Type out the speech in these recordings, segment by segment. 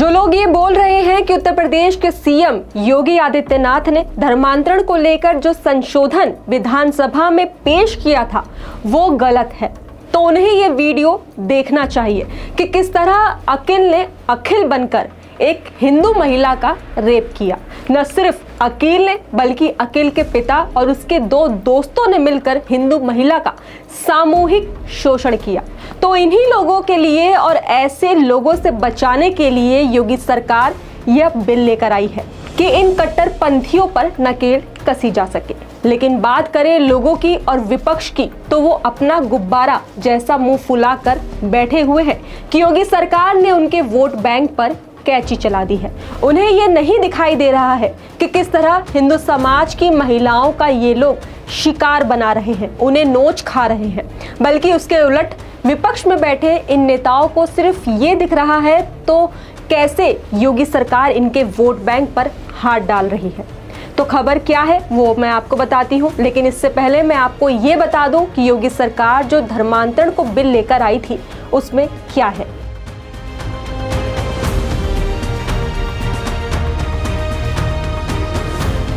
जो लोग ये बोल रहे हैं कि उत्तर प्रदेश के सीएम योगी आदित्यनाथ ने धर्मांतरण को लेकर जो संशोधन विधानसभा में पेश किया था वो गलत है, तो उन्हें ये वीडियो देखना चाहिए कि किस तरह अकिल ने अखिल बनकर एक हिंदू महिला का रेप किया। न सिर्फ अकील ने बल्कि अकील के पिता और उसके दो दोस्तों ने मिलकर हिंदू महिला का सामूहिक शोषण किया। तो इन्हीं लोगों के लिए और ऐसे लोगों से बचाने के लिए योगी सरकार यह बिल लेकर आई है कि इन कट्टरपंथियों पर नकेल कसी जा सके। लेकिन बात करें लोगों की और विपक्ष की, तो वो अपना गुब्बारा जैसा मुंह फुलाकर बैठे हुए हैं कि योगी सरकार ने उनके वोट बैंक पर कैंची चला दी है। उन्हें ये नहीं दिखाई दे रहा है कि किस तरह हिंदू समाज की महिलाओं का ये लोग शिकार बना रहे हैं, उन्हें नोच खा रहे हैं, बल्कि उसके उलट विपक्ष में बैठे इन नेताओं को सिर्फ ये दिख रहा है तो कैसे योगी सरकार इनके वोट बैंक पर हाथ डाल रही है। तो खबर क्या है वो मैं आपको बताती हूँ, लेकिन इससे पहले मैं आपको ये बता दूं कि योगी सरकार जो धर्मांतरण को बिल लेकर आई थी उसमें क्या है।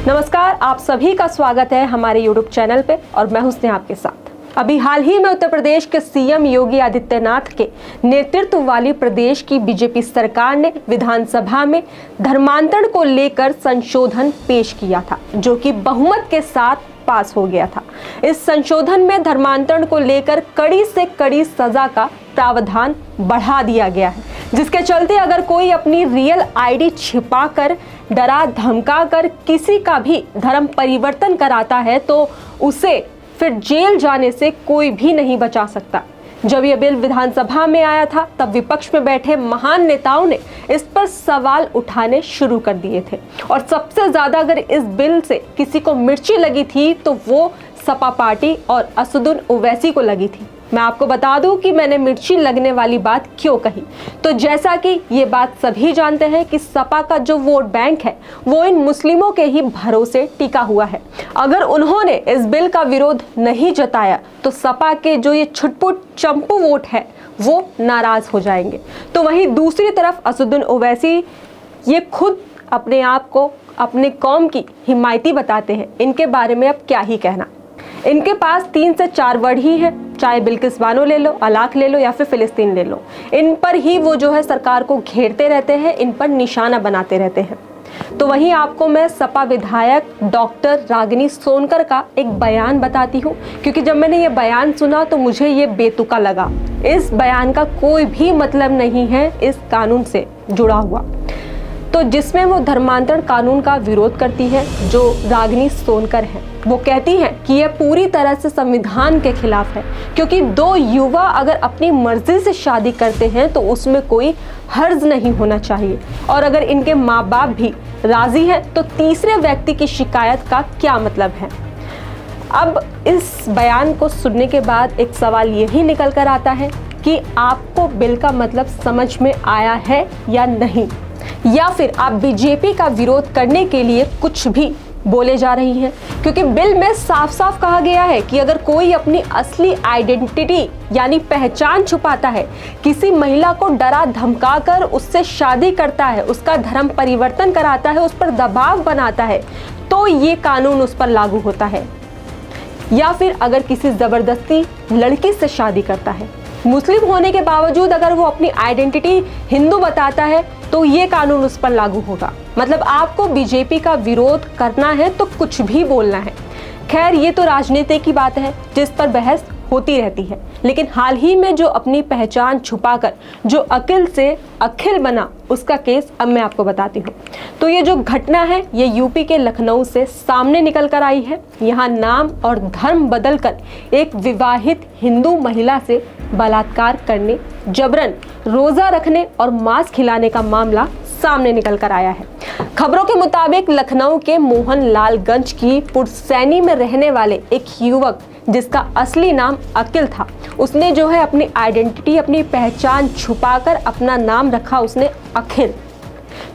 नमस्कार, आप सभी का स्वागत है हमारे YouTube चैनल पे और मैं हूं स्नेहा आपके साथ। अभी हाल ही में उत्तर प्रदेश के सीएम योगी आदित्यनाथ के नेतृत्व वाली प्रदेश की बीजेपी सरकार ने विधानसभा में धर्मांतरण को लेकर संशोधन पेश किया था, जो कि बहुमत के साथ पास हो गया था। इस संशोधन में धर्मांतरण को लेकर कड़ी से कड़ी सजा का प्रावधान बढ़ा दिया गया है, जिसके चलते अगर कोई अपनी रियल आईडी छिपाकर डरा धमका कर किसी का भी धर्म परिवर्तन कराता है तो उसे फिर जेल जाने से कोई भी नहीं बचा सकता। जब यह बिल विधानसभा में आया था तब विपक्ष में बैठे महान नेताओं ने इस पर सवाल उठाने शुरू कर दिए थे और सबसे ज्यादा अगर इस बिल से किसी को मिर्ची लगी थी तो वो सपा पार्टी और असदुद्दीन ओवैसी को लगी थी। मैं आपको बता दूं कि मैंने मिर्ची लगने वाली बात क्यों कही। तो जैसा कि ये बात सभी जानते हैं कि सपा का जो वोट बैंक है वो इन मुस्लिमों के ही भरोसे टिका हुआ है। अगर उन्होंने इस बिल का विरोध नहीं जताया तो सपा के जो ये छुटपुट चंपू वोट है वो नाराज हो जाएंगे। तो वहीं दूसरी तरफ असदुद्दीन ओवैसी ये खुद अपने आप को अपने कौम की हिमायती बताते हैं। इनके बारे में अब क्या ही कहना। इनके पास 3 से 4 वर्ड ही है, चाहे बिल्किस बानो ले लो, अलाक ले लो या फिर फिलिस्तीन ले लो। इन पर ही वो जो है सरकार को घेरते रहते हैं, इन पर निशाना बनाते रहते हैं। तो वहीं आपको मैं सपा विधायक डॉक्टर रागिनी सोनकर का एक बयान बताती हूँ, क्योंकि जब मैंने ये बयान सुना तो मुझे ये बेतुका लगा। इस बयान का कोई भी मतलब नहीं है इस कानून से जुड़ा हुआ। तो जिसमें वो धर्मांतरण कानून का विरोध करती है, जो रागिनी सोनकर है, वो कहती हैं कि यह पूरी तरह से संविधान के खिलाफ है, क्योंकि 2 युवा अगर अपनी मर्जी से शादी करते हैं तो उसमें कोई हर्ज नहीं होना चाहिए, और अगर इनके माँ बाप भी राजी हैं तो तीसरे व्यक्ति की शिकायत का क्या मतलब है। अब इस बयान को सुनने के बाद एक सवाल यही निकल कर आता है कि आपको बिल का मतलब समझ में आया है या नहीं, या फिर आप बीजेपी का विरोध करने के लिए कुछ भी बोले जा रही हैं। क्योंकि बिल में साफ साफ कहा गया है कि अगर कोई अपनी असली आइडेंटिटी यानी पहचान छुपाता है, किसी महिला को डरा धमका कर उससे शादी करता है, उसका धर्म परिवर्तन कराता है, उस पर दबाव बनाता है, तो ये कानून उस पर लागू होता है। या फिर अगर किसी जबरदस्ती लड़की से शादी करता है, मुस्लिम होने के बावजूद अगर वो अपनी आइडेंटिटी हिंदू बताता है तो ये कानून उस पर लागू होगा। मतलब आपको बीजेपी का विरोध करना है तो कुछ भी बोलना है। खैर, ये तो राजनीति की बात है जिस पर बहस होती रहती है, लेकिन हाल ही में जो अपनी पहचान छुपाकर जो अकिल से अखिल बना उसका केस अब मैं आपको बताती हूँ। तो ये जो घटना है ये यूपी के लखनऊ से सामने निकल कर आई है। यहाँ नाम और धर्म बदलकर एक विवाहित हिंदू महिला से बलात्कार करने, जबरन रोजा रखने और मांस खिलाने का मामला सामने निकल कर आया है। खबरों के मुताबिक लखनऊ के मोहनलालगंज की पुरसैनी में रहने वाले एक युवक जिसका असली नाम अकिल था, उसने जो है अपनी आइडेंटिटी, अपनी पहचान छुपाकर अपना नाम रखा उसने अखिल।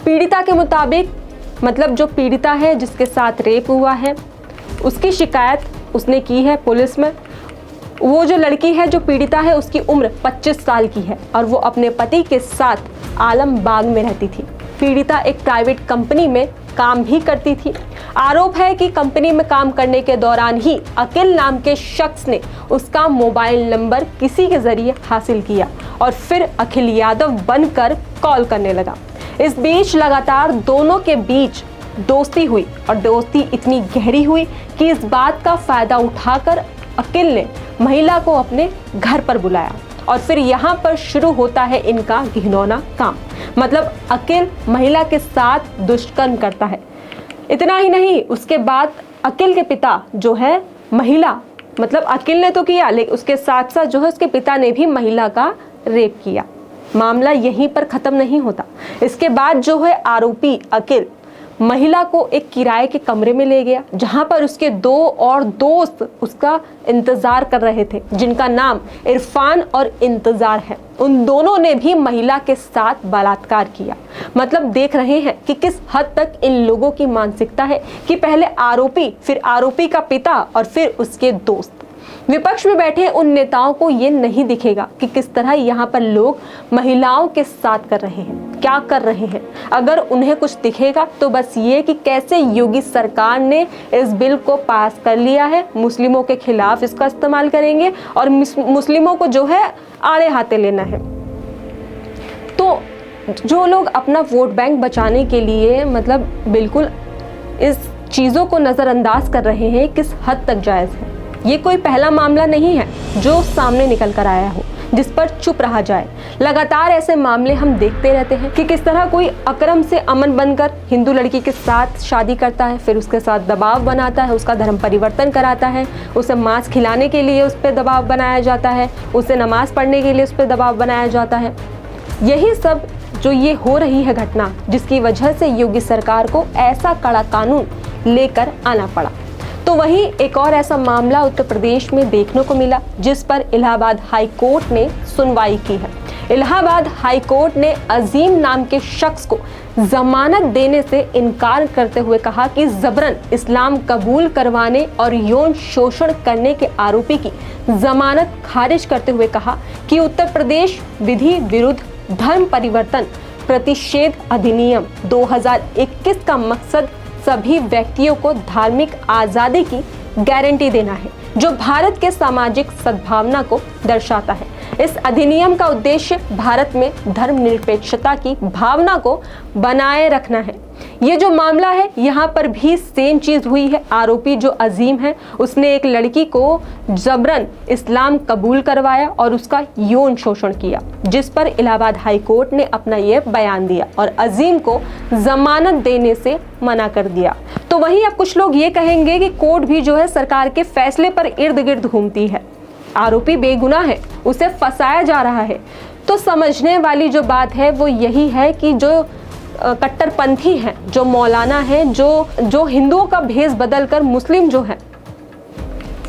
पीड़िता के मुताबिक, मतलब जो पीड़िता है जिसके साथ रेप हुआ है, उसकी शिकायत उसने की है पुलिस में। वो जो लड़की है जो पीड़िता है उसकी उम्र 25 साल की है और वो अपने पति के साथ आलमबाग में रहती थी। पीड़िता एक प्राइवेट कंपनी में काम भी करती थी। आरोप है कि कंपनी में काम करने के दौरान ही अकिल नाम के शख्स ने उसका मोबाइल नंबर किसी के जरिए हासिल किया और फिर अखिल यादव बनकर कॉल करने लगा। इस बीच लगातार दोनों के बीच दोस्ती हुई और दोस्ती इतनी गहरी हुई कि इस बात का फायदा उठाकर अकिल ने महिला को अपने घर पर बुलाया और फिर यहाँ पर शुरू होता है इनका घिनौना काम। मतलब अकिल महिला के साथ दुष्कर्म करता है। इतना ही नहीं, उसके बाद अकिल के पिता जो है महिला, मतलब अकिल ने तो किया लेकिन उसके साथ साथ जो है उसके पिता ने भी महिला का रेप किया। मामला यहीं पर खत्म नहीं होता। इसके बाद जो है आरोपी अकिल महिला को एक किराए के कमरे में ले गया जहां पर उसके 2 और दोस्त उसका इंतजार कर रहे थे, जिनका नाम इरफान और इंतजार है। उन दोनों ने भी महिला के साथ बलात्कार किया। मतलब देख रहे हैं कि किस हद तक इन लोगों की मानसिकता है कि पहले आरोपी, फिर आरोपी का पिता और फिर उसके दोस्त। विपक्ष में बैठे उन नेताओं को ये नहीं दिखेगा कि किस तरह यहाँ पर लोग महिलाओं के साथ कर रहे हैं, क्या कर रहे हैं। अगर उन्हें कुछ दिखेगा तो बस ये कि कैसे योगी सरकार ने इस बिल को पास कर लिया है, मुस्लिमों के खिलाफ इसका इस्तेमाल करेंगे और मुस्लिमों को जो है आड़े हाथे लेना है। तो जो लोग अपना वोट बैंक बचाने के लिए मतलब बिल्कुल इस चीज़ों को नज़रअंदाज कर रहे हैं, किस हद तक जायज़ है। ये कोई पहला मामला नहीं है जो सामने निकल कर आया हो जिस पर चुप रहा जाए। लगातार ऐसे मामले हम देखते रहते हैं कि किस तरह कोई अकरम से अमन बनकर हिंदू लड़की के साथ शादी करता है, फिर उसके साथ दबाव बनाता है, उसका धर्म परिवर्तन कराता है, उसे मांस खिलाने के लिए उस पर दबाव बनाया जाता है, उसे नमाज पढ़ने के लिए उस पर दबाव बनाया जाता है। यही सब जो ये हो रही है घटना, जिसकी वजह से योगी सरकार को ऐसा कड़ा कानून लेकर आना पड़ा। तो वहीं एक और ऐसा मामला उत्तर प्रदेश में देखने को मिला जिस पर इलाहाबाद हाई कोर्ट ने सुनवाई की है। इलाहाबाद हाई कोर्ट ने अजीम नाम के शख्स को जमानत देने से इनकार करते हुए कहा कि जबरन इस्लाम कबूल करवाने और यौन शोषण करने के आरोपी की जमानत खारिज करते हुए कहा कि उत्तर प्रदेश विधि विरुद्ध धर्म परिवर्तन प्रतिषेध अधिनियम 2021 का मकसद सभी व्यक्तियों को धार्मिक आज़ादी की गारंटी देना है, जो भारत के सामाजिक सद्भावना को दर्शाता है। इस अधिनियम का उद्देश्य भारत में धर्मनिरपेक्षता की भावना को बनाए रखना है। ये जो मामला है यहाँ पर भी सेम चीज़ हुई है। आरोपी जो अजीम है उसने एक लड़की को जबरन इस्लाम कबूल करवाया और उसका यौन शोषण किया, जिस पर इलाहाबाद हाई कोर्ट ने अपना ये बयान दिया और अजीम को जमानत देने से मना कर दिया। तो वहीं अब कुछ लोग ये कहेंगे कि कोर्ट भी जो है सरकार के फैसले पर इर्द गिर्द घूमती है। आरोपी बेगुनाह है, उसे फंसाया जा रहा है। तो समझने वाली जो बात है वो यही है कि जो कट्टरपंथी हैं, जो मौलाना हैं, जो हिंदुओं का भेष बदलकर मुस्लिम जो है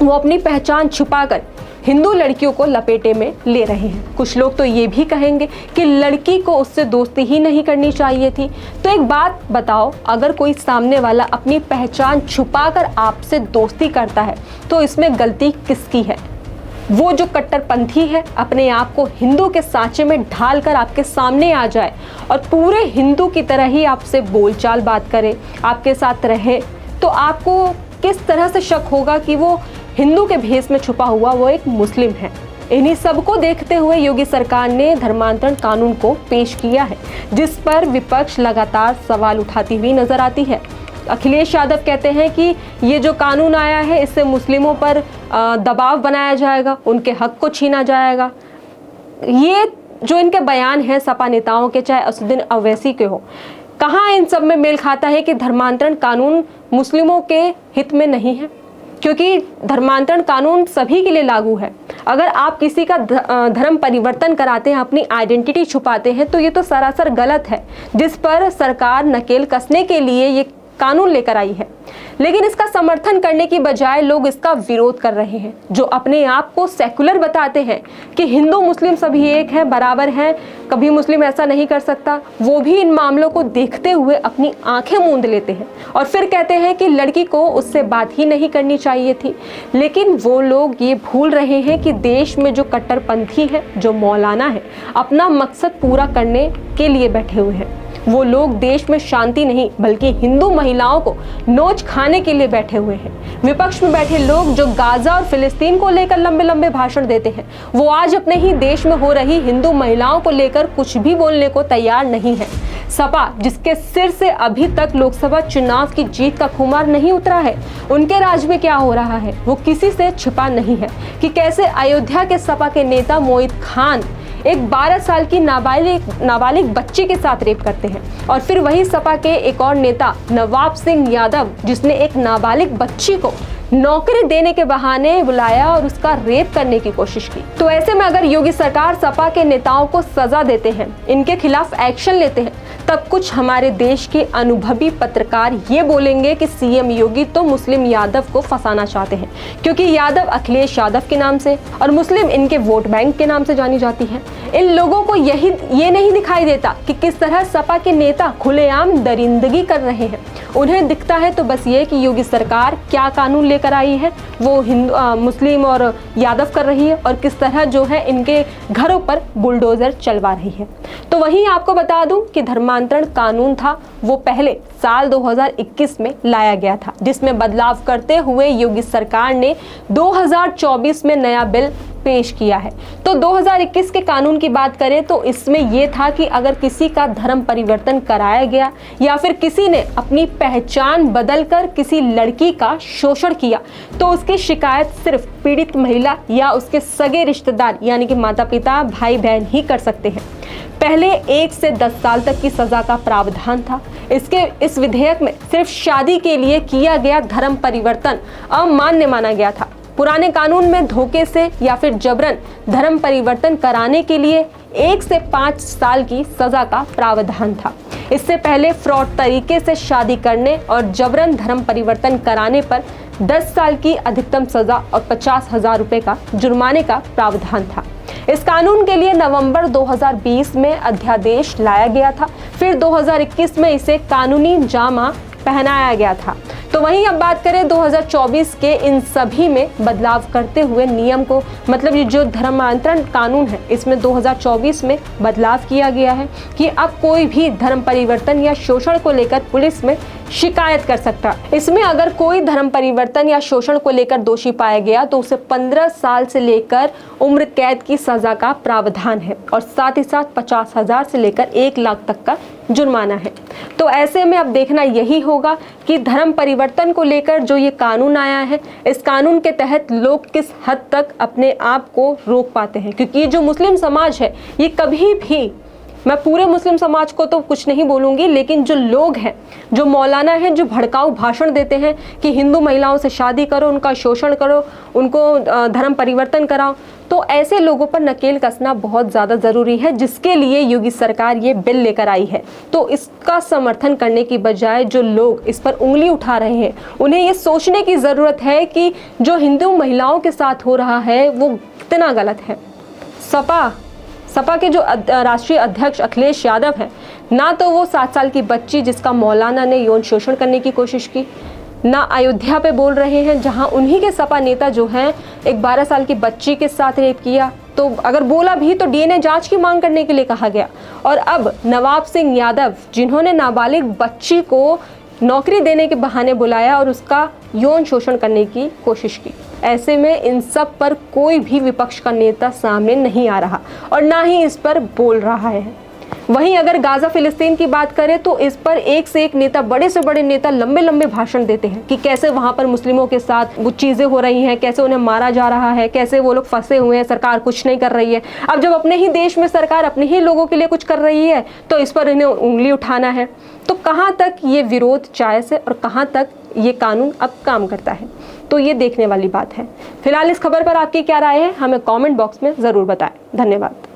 वो अपनी पहचान छुपाकर हिंदू लड़कियों को लपेटे में ले रहे हैं। कुछ लोग तो ये भी कहेंगे कि लड़की को उससे दोस्ती ही नहीं करनी चाहिए थी। तो एक बात बताओ, अगर कोई सामने वाला अपनी पहचान छुपाकर आपसे दोस्ती करता है तो इसमें गलती किसकी है? वो जो कट्टरपंथी है अपने आप को हिंदू के सांचे में ढालकर आपके सामने आ जाए और पूरे हिंदू की तरह ही आपसे बोलचाल बात करे, आपके साथ रहे, तो आपको किस तरह से शक होगा कि वो हिंदू के भेष में छुपा हुआ वो एक मुस्लिम है। इन्हीं सबको देखते हुए योगी सरकार ने धर्मांतरण कानून को पेश किया है, जिस पर विपक्ष लगातार सवाल उठाती हुई नजर आती है। अखिलेश यादव कहते हैं कि ये जो कानून आया है इससे मुस्लिमों पर दबाव बनाया जाएगा, उनके हक को छीना जाएगा। ये जो इनके बयान हैं सपा नेताओं के, चाहे असदुद्दीन अवैसी के हो, कहाँ इन सब में मेल खाता है कि धर्मांतरण कानून मुस्लिमों के हित में नहीं है? क्योंकि धर्मांतरण कानून सभी के लिए लागू है। अगर आप किसी का धर्म परिवर्तन कराते हैं, अपनी आइडेंटिटी छुपाते हैं, तो ये तो सरासर गलत है, जिस पर सरकार नकेल कसने के लिए ये कानून लेकर आई है, लेकिन इसका समर्थन करने की बजाय लोग इसका विरोध कर रहे हैं, जो अपने आप को सेकुलर बताते हैं कि हिंदू मुस्लिम सभी एक हैं, बराबर हैं, कभी मुस्लिम ऐसा नहीं कर सकता। वो भी इन मामलों को देखते हुए अपनी आंखें मूंद लेते हैं और फिर कहते हैं कि लड़की को उससे बात ही नहीं करनी चाहिए थी। लेकिन वो लोग ये भूल रहे हैं कि देश में जो कट्टरपंथी है, जो मौलाना है, अपना मकसद पूरा करने के लिए बैठे हुए हैं। वो लोग देश में शांति नहीं बल्कि हिंदू महिलाओं को नोच खाने के लिए बैठे हुए हैं। विपक्ष में बैठे लोग जो गाजा और फिलिस्तीन को लेकर लंबे लंबे भाषण देते हैं, वो आज अपने ही देश में हो रही हिंदू महिलाओं को लेकर कुछ भी बोलने को तैयार नहीं है। सपा, जिसके सिर से अभी तक लोकसभा चुनाव की जीत का खुमार नहीं उतरा है, उनके राज में क्या हो रहा है वो किसी से छिपा नहीं है कि कैसे अयोध्या के सपा के नेता मोहित खान एक 12 साल की नाबालिग बच्ची के साथ रेप करते हैं, और फिर वही सपा के एक और नेता नवाब सिंह यादव, जिसने एक नाबालिग बच्ची को नौकरी देने के बहाने बुलाया और उसका रेप करने की कोशिश की। तो ऐसे में अगर योगी सरकार सपा के नेताओं को सजा देते हैं, इनके खिलाफ एक्शन लेते हैं, तब कुछ हमारे देश के अनुभवी पत्रकार ये बोलेंगे कि सीएम योगी तो मुस्लिम यादव को फंसाना चाहते हैं, क्योंकि यादव अखिलेश यादव के नाम से और मुस्लिम इनके वोट बैंक के नाम से जानी जाती है। इन लोगों को ये नहीं दिखाई देता कि किस तरह सपा के नेता खुलेआम दरिंदगी कर रहे हैं। उन्हें दिखता है तो बस ये कि योगी सरकार क्या कानून लेकर आई है, वो मुस्लिम और यादव कर रही है, और किस तरह जो है इनके घरों पर बुलडोजर चलवा रही है। तो वहीं आपको बता दूं कि धर्मांतरण कानून था, वो पहले साल 2021 में लाया गया था, जिसमें बदलाव करते हुए योगी सरकार ने 2024 में नया बिल पेश किया है। तो 2021 के कानून की बात करें तो इसमें यह था कि अगर किसी का धर्म परिवर्तन कराया गया या फिर किसी ने अपनी पहचान बदलकर किसी लड़की का शोषण किया, तो उसकी शिकायत सिर्फ पीड़ित महिला या उसके सगे रिश्तेदार यानी कि माता पिता, भाई बहन ही कर सकते हैं। पहले 1 से 10 साल तक की सजा का प्रावधान था। इस विधेयक में सिर्फ शादी के लिए किया गया धर्म परिवर्तन अमान्य माना गया था। पुराने कानून में धोखे से या फिर जबरन धर्म परिवर्तन कराने के लिए 1 से 5 साल की सजा का प्रावधान था। इससे पहले फ्रॉड तरीके से शादी करने और जबरन धर्म परिवर्तन कराने पर 10 साल की अधिकतम सजा और 50,000 रुपए का जुर्माने का प्रावधान था। इस कानून के लिए नवंबर 2020 में अध्यादेश लाया गया था, फिर 2021 में इसे कानूनी जामा पहनाया गया था। तो वहीं अब बात करें 2024 के इन सभी में बदलाव करते हुए नियम को, मतलब ये जो धर्मांतरण कानून है, इसमें 2024 में बदलाव किया गया है कि अब कोई भी धर्म परिवर्तन या शोषण को लेकर पुलिस में शिकायत कर सकता। इसमें अगर कोई धर्म परिवर्तन या शोषण को लेकर दोषी पाया गया तो उसे 15 साल से लेकर उम्र कैद की सजा का प्रावधान है और साथ ही साथ 50,000 से लेकर 1 लाख तक का जुर्माना है। तो ऐसे में अब देखना यही होगा कि धर्म परिवर्तन को लेकर जो ये कानून आया है, इस कानून के तहत लोग किस हद तक अपने आप को रोक पाते हैं, क्योंकि ये जो मुस्लिम समाज है, ये कभी भी, मैं पूरे मुस्लिम समाज को तो कुछ नहीं बोलूंगी, लेकिन जो लोग हैं, जो मौलाना हैं, जो भड़काऊ भाषण देते हैं कि हिंदू महिलाओं से शादी करो, उनका शोषण करो, उनको धर्म परिवर्तन कराओ, तो ऐसे लोगों पर नकेल कसना बहुत ज़्यादा ज़रूरी है, जिसके लिए योगी सरकार ये बिल लेकर आई है। तो इसका समर्थन करने की बजाय जो लोग इस पर उंगली उठा रहे हैं, उन्हें ये सोचने की ज़रूरत है कि जो हिंदू महिलाओं के साथ हो रहा है वो कितना गलत है। सपा के जो राष्ट्रीय अध्यक्ष अखिलेश यादव हैं, ना तो वो 7 साल की बच्ची जिसका मौलाना ने यौन शोषण करने की कोशिश की, ना अयोध्या पे बोल रहे हैं जहां उन्हीं के सपा नेता जो हैं एक 12 साल की बच्ची के साथ रेप किया। तो अगर बोला भी तो डीएनए जांच की मांग करने के लिए कहा गया। और अब नवाब सिंह यादव, जिन्होंने नाबालिग बच्ची को नौकरी देने के बहाने बुलाया और उसका यौन शोषण करने की कोशिश की। ऐसे में इन सब पर कोई भी विपक्ष का नेता सामने नहीं आ रहा और ना ही इस पर बोल रहा है। वहीं अगर गाजा फिलिस्तीन की बात करें तो इस पर एक से एक नेता, बड़े से बड़े नेता लंबे लंबे भाषण देते हैं कि कैसे वहां पर मुस्लिमों के साथ वो चीजें हो रही हैं, कैसे उन्हें मारा जा रहा है, कैसे वो लोग फंसे हुए हैं, सरकार कुछ नहीं कर रही है। अब जब अपने ही देश में सरकार अपने ही लोगों के लिए कुछ कर रही है तो इस पर इन्हें उंगली उठाना है। तो कहाँ तक ये विरोध जायज़ है और कहाँ तक ये कानून अब काम करता है, तो ये देखने वाली बात है। फिलहाल इस खबर पर आपकी क्या राय है, हमें कमेंट बॉक्स में ज़रूर बताएं। धन्यवाद।